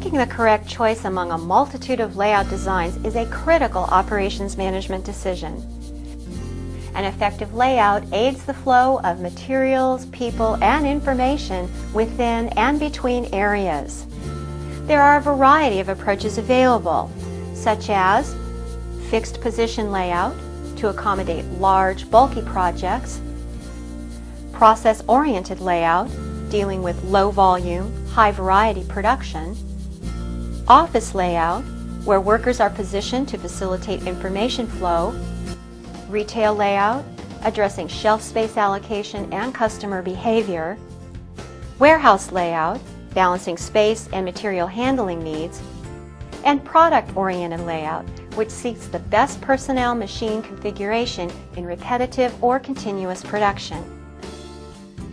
Making the correct choice among a multitude of layout designs is a critical operations management decision. An effective layout aids the flow of materials, people, and information within and between areas. There are a variety of approaches available, such as fixed position layout to accommodate large, bulky projects, process-oriented layout dealing with low volume, high variety production, office layout where workers are positioned to facilitate information flow, retail layout addressing shelf space allocation and customer behavior, warehouse layout balancing space and material handling needs, and product-oriented layout which seeks the best personnel machine configuration in repetitive or continuous production.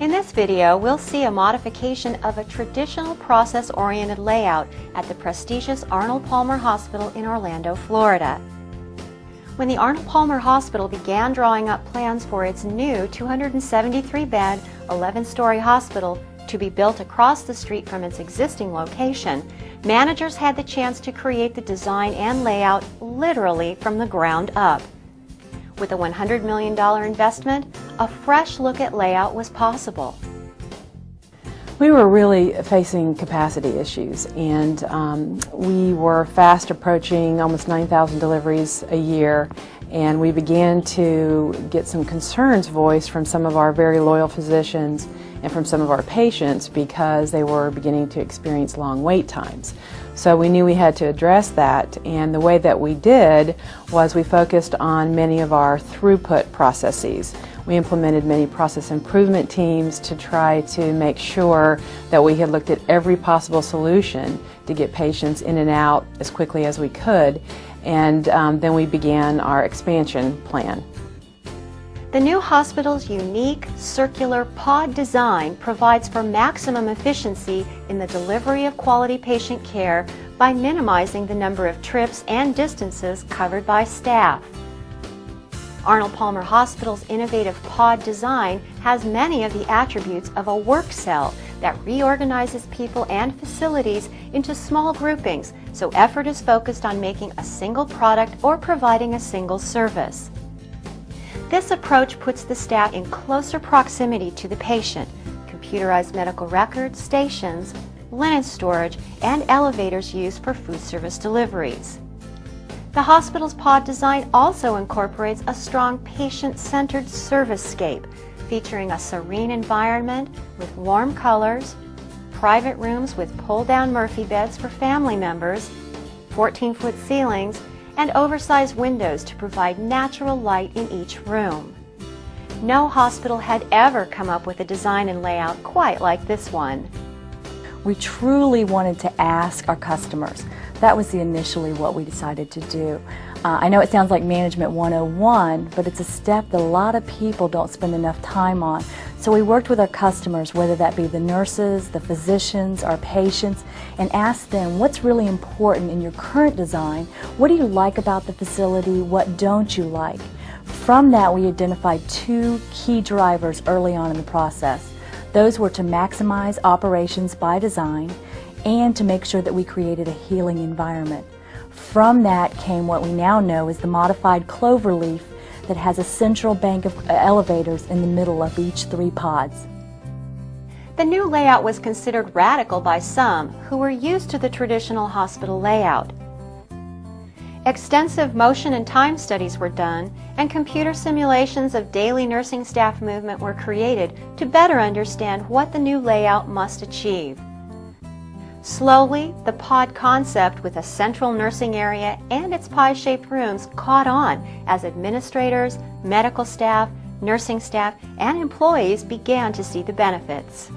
In this video, we'll see a modification of a traditional process-oriented layout at the prestigious Arnold Palmer Hospital in Orlando, Florida. When the Arnold Palmer Hospital began drawing up plans for its new 273-bed, 11-story hospital to be built across the street from its existing location, managers had the chance to create the design and layout literally from the ground up. With a $100 million investment, a fresh look at layout was possible. We were really facing capacity issues, and we were fast approaching almost 9,000 deliveries a year, and we began to get some concerns voiced from some of our very loyal physicians and from some of our patients because they were beginning to experience long wait times. So we knew we had to address that, and the way that we did was we focused on many of our throughput processes. We implemented many process improvement teams to try to make sure that we had looked at every possible solution to get patients in and out as quickly as we could, and then we began our expansion plan. The new hospital's unique circular pod design provides for maximum efficiency in the delivery of quality patient care by minimizing the number of trips and distances covered by staff. Arnold Palmer Hospital's innovative pod design has many of the attributes of a work cell that reorganizes people and facilities into small groupings, so effort is focused on making a single product or providing a single service. This approach puts the staff in closer proximity to the patient. Computerized medical records, stations, linen storage, and elevators used for food service deliveries. The hospital's pod design also incorporates a strong patient-centered service-scape, featuring a serene environment with warm colors, private rooms with pull-down Murphy beds for family members, 14-foot ceilings, and oversized windows to provide natural light in each room. No hospital had ever come up with a design and layout quite like this one. We truly wanted to ask our customers. That was initially what we decided to do. I know it sounds like Management 101, but it's a step that a lot of people don't spend enough time on. So we worked with our customers, whether that be the nurses, the physicians, our patients, and asked them what's really important in your current design. What do you like about the facility? What don't you like? From that, we identified two key drivers early on in the process. Those were to maximize operations by design and to make sure that we created a healing environment. From that came what we now know is the modified clover leaf that has a central bank of elevators in the middle of each 3 pods. The new layout was considered radical by some who were used to the traditional hospital layout. Extensive motion and time studies were done, and computer simulations of daily nursing staff movement were created to better understand what the new layout must achieve. Slowly, the pod concept with a central nursing area and its pie-shaped rooms caught on as administrators, medical staff, nursing staff, and employees began to see the benefits.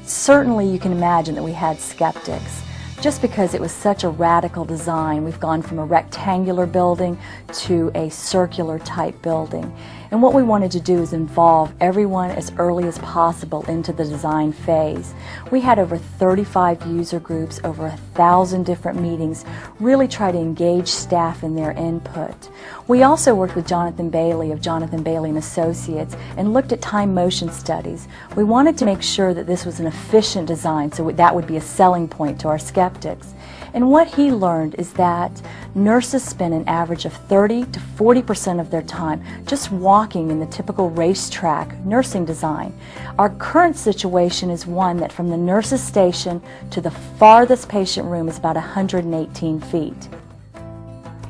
Certainly you can imagine that we had skeptics. Just because it was such a radical design, we've gone from a rectangular building to a circular type building. And what we wanted to do is involve everyone as early as possible into the design phase. We had over 35 user groups, over 1,000 different meetings, really try to engage staff in their input. We also worked with Jonathan Bailey of Jonathan Bailey & Associates and looked at time motion studies. We wanted to make sure that this was an efficient design, so that would be a selling point to our skeptics. antiseptics. And what he learned is that nurses spend an average of 30 to 40% of their time just walking in the typical racetrack nursing design. Our current situation is one that from the nurse's station to the farthest patient room is about 118 feet.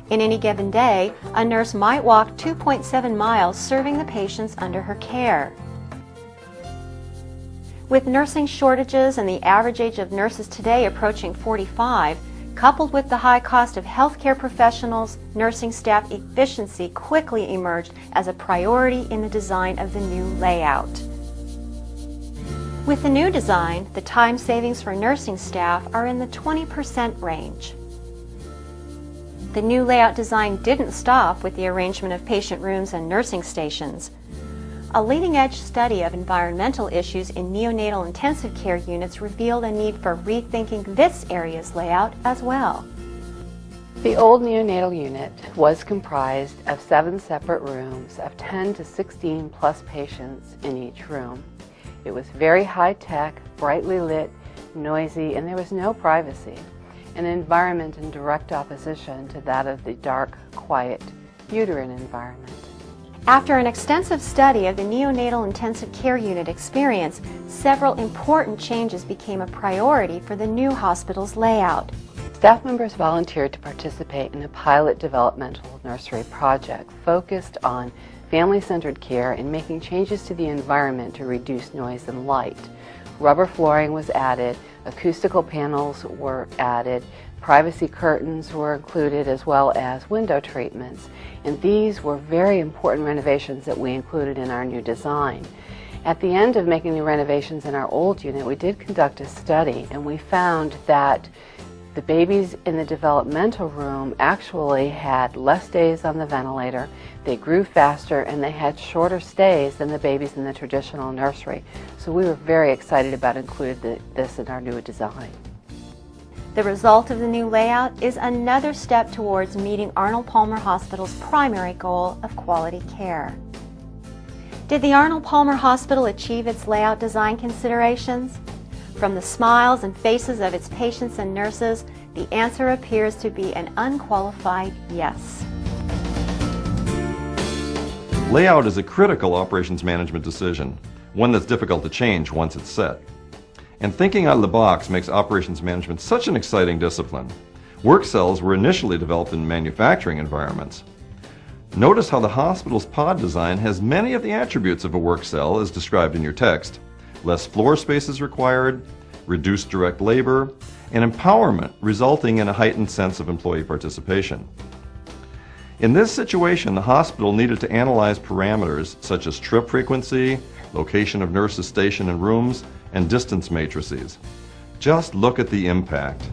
In any given day, a nurse might walk 2.7 miles serving the patients under her care. With nursing shortages and the average age of nurses today approaching 45, coupled with the high cost of healthcare professionals, nursing staff efficiency quickly emerged as a priority in the design of the new layout. With the new design, the time savings for nursing staff are in the 20% range. The new layout design didn't stop with the arrangement of patient rooms and nursing stations. A leading-edge study of environmental issues in neonatal intensive care units revealed a need for rethinking this area's layout as well. The old neonatal unit was comprised of 7 separate rooms of 10 to 16 plus patients in each room. It was very high-tech, brightly lit, noisy, and there was no privacy, an environment in direct opposition to that of the dark, quiet, uterine environment. After an extensive study of the neonatal intensive care unit experience, several important changes became a priority for the new hospital's layout. Staff members volunteered to participate in a pilot developmental nursery project focused on family-centered care and making changes to the environment to reduce noise and light. Rubber flooring was added, acoustical panels were added, privacy curtains were included, as well as window treatments. And these were very important renovations that we included in our new design. At the end of making the renovations in our old unit, we did conduct a study, and we found that the babies in the developmental room actually had less days on the ventilator, they grew faster, and they had shorter stays than the babies in the traditional nursery. So we were very excited about including this in our new design. The result of the new layout is another step towards meeting Arnold Palmer Hospital's primary goal of quality care. Did the Arnold Palmer Hospital achieve its layout design considerations? From the smiles and faces of its patients and nurses, the answer appears to be an unqualified yes. Layout is a critical operations management decision, one that's difficult to change once it's set. And thinking out of the box makes operations management such an exciting discipline. Work cells were initially developed in manufacturing environments. Notice how the hospital's pod design has many of the attributes of a work cell as described in your text. Less floor space is required, reduced direct labor, and empowerment resulting in a heightened sense of employee participation. In this situation, the hospital needed to analyze parameters such as trip frequency, location of nurses stationed in rooms, and distance matrices. Just look at the impact.